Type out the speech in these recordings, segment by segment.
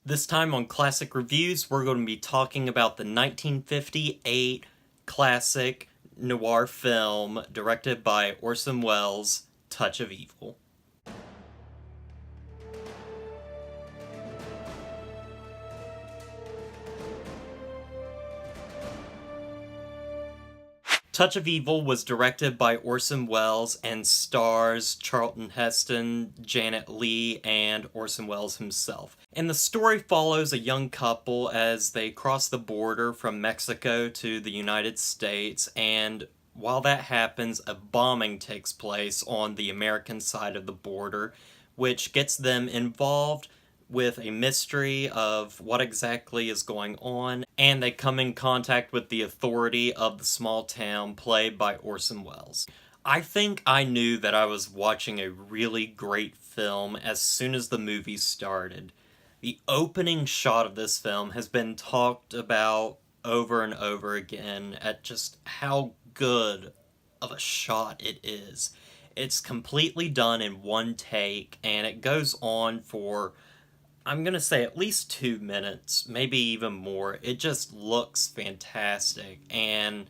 This time on Classic Reviews, we're going to be talking about the 1958 classic noir film directed by Orson Welles, Touch of Evil. Touch of Evil was directed by Orson Welles and stars Charlton Heston, Janet Leigh, and Orson Welles himself. And the story follows a young couple as they cross the border from Mexico to the United States, and while that happens, a bombing takes place on the American side of the border, which gets them involved with a mystery of what exactly is going on, and they come in contact with the authority of the small town played by Orson Welles. I think I knew that I was watching a really great film as soon as the movie started. The opening shot of this film has been talked about over and over again at just how good of a shot it is. It's completely done in one take, and it goes on for, I'm going to say, at least 2 minutes, maybe even more. It just looks fantastic, and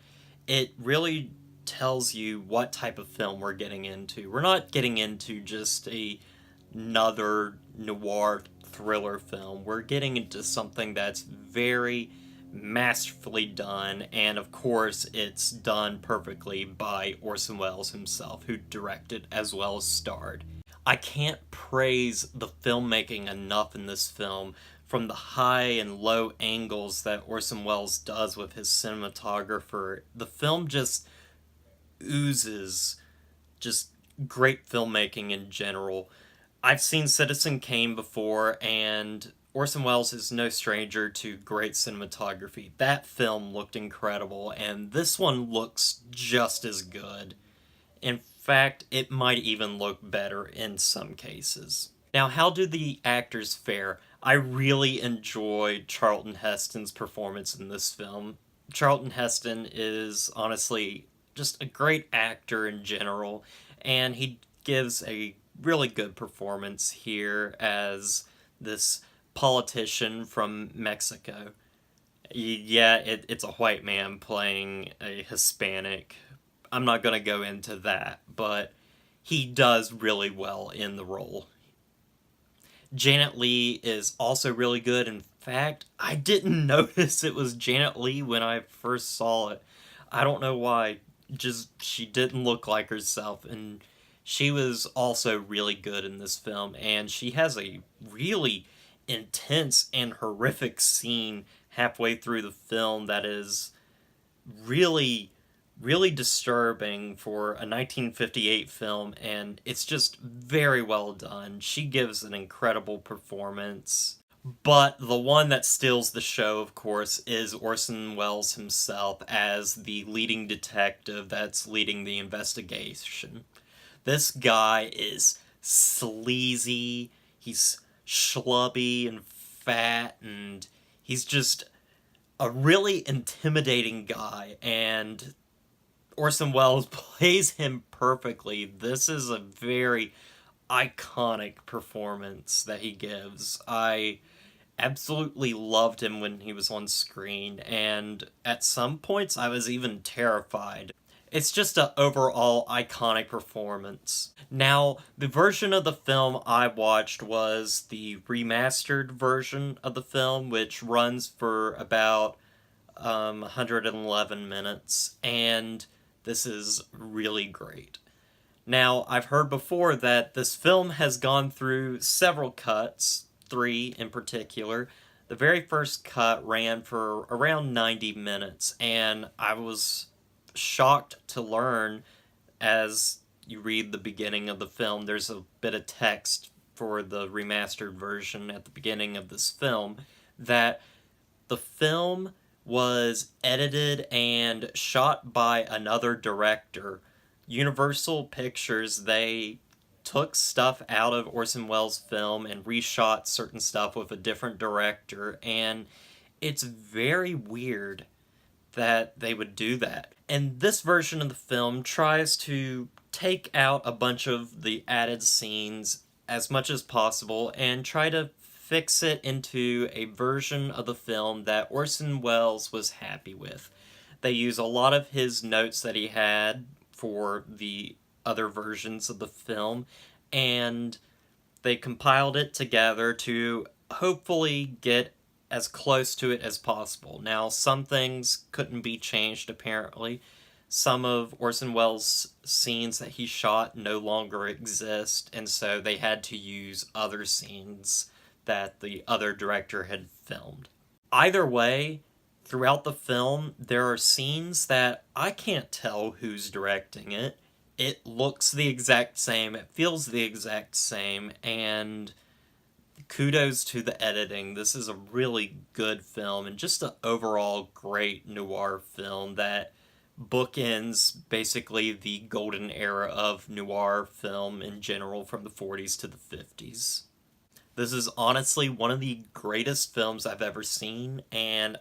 it really tells you what type of film we're getting into. We're not getting into just another noir thriller film. We're getting into something that's very masterfully done, and of course it's done perfectly by Orson Welles himself, who directed as well as starred. I can't praise the filmmaking enough in this film, from the high and low angles that Orson Welles does with his cinematographer. The film just oozes just great filmmaking in general. I've seen Citizen Kane before, and Orson Welles is no stranger to great cinematography. That film looked incredible, and this one looks just as good. In fact, it might even look better in some cases. Now, how do the actors fare? I really enjoyed Charlton Heston's performance in this film. Charlton Heston is honestly just a great actor in general, and he gives a really good performance here as this politician from Mexico. Yeah, it's a white man playing a Hispanic. I'm not going to go into that, but he does really well in the role. Janet Leigh is also really good. In fact, I didn't notice it was Janet Leigh when I first saw it. I don't know why. Just, she didn't look like herself, and she was also really good in this film, and she has a really intense and horrific scene halfway through the film that is really really disturbing for a 1958 film, and it's just very well done. She gives an incredible performance. But the one that steals the show, of course, is Orson Welles himself as the leading detective that's leading the investigation. This guy is sleazy, he's schlubby and fat, and he's just a really intimidating guy, and Orson Welles plays him perfectly. This is a very iconic performance that he gives. I absolutely loved him when he was on screen, and at some points I was even terrified. It's just an overall iconic performance. Now, the version of the film I watched was the remastered version of the film, which runs for about 111 minutes, and this is really great. Now, I've heard before that this film has gone through several cuts, 3 in particular. The very first cut ran for around 90 minutes, and I was shocked to learn, as you read the beginning of the film, there's a bit of text for the remastered version at the beginning of this film, that the film was edited and shot by another director. Universal Pictures, they took stuff out of Orson Welles' film and reshot certain stuff with a different director, and it's very weird that they would do that. And this version of the film tries to take out a bunch of the added scenes as much as possible and try to fix it into a version of the film that Orson Welles was happy with. They use a lot of his notes that he had for the other versions of the film, and they compiled it together to hopefully get as close to it as possible. Now, some things couldn't be changed, apparently. Some of Orson Welles' scenes that he shot no longer exist, and so they had to use other scenes that the other director had filmed. Either way, throughout the film, there are scenes that I can't tell who's directing it. It looks the exact same, it feels the exact same, and kudos to the editing. This is a really good film and just an overall great noir film that bookends basically the golden era of noir film in general from the 40s to the 50s. This is honestly one of the greatest films I've ever seen, and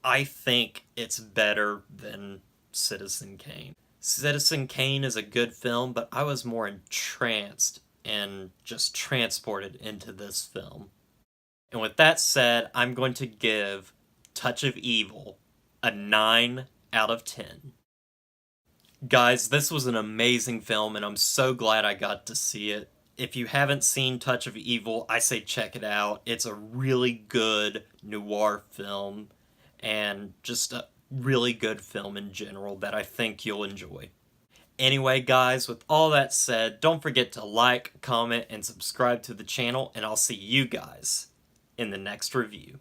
I think it's better than Citizen Kane. Citizen Kane is a good film, but I was more entranced and just transported into this film. And with that said, I'm going to give Touch of Evil a 9 out of 10. Guys, this was an amazing film, and I'm so glad I got to see it. If you haven't seen Touch of Evil, I say check it out. It's a really good noir film, and just a really good film in general that I think you'll enjoy. Anyway, guys, with all that said, don't forget to like, comment, and subscribe to the channel, and I'll see you guys in the next review.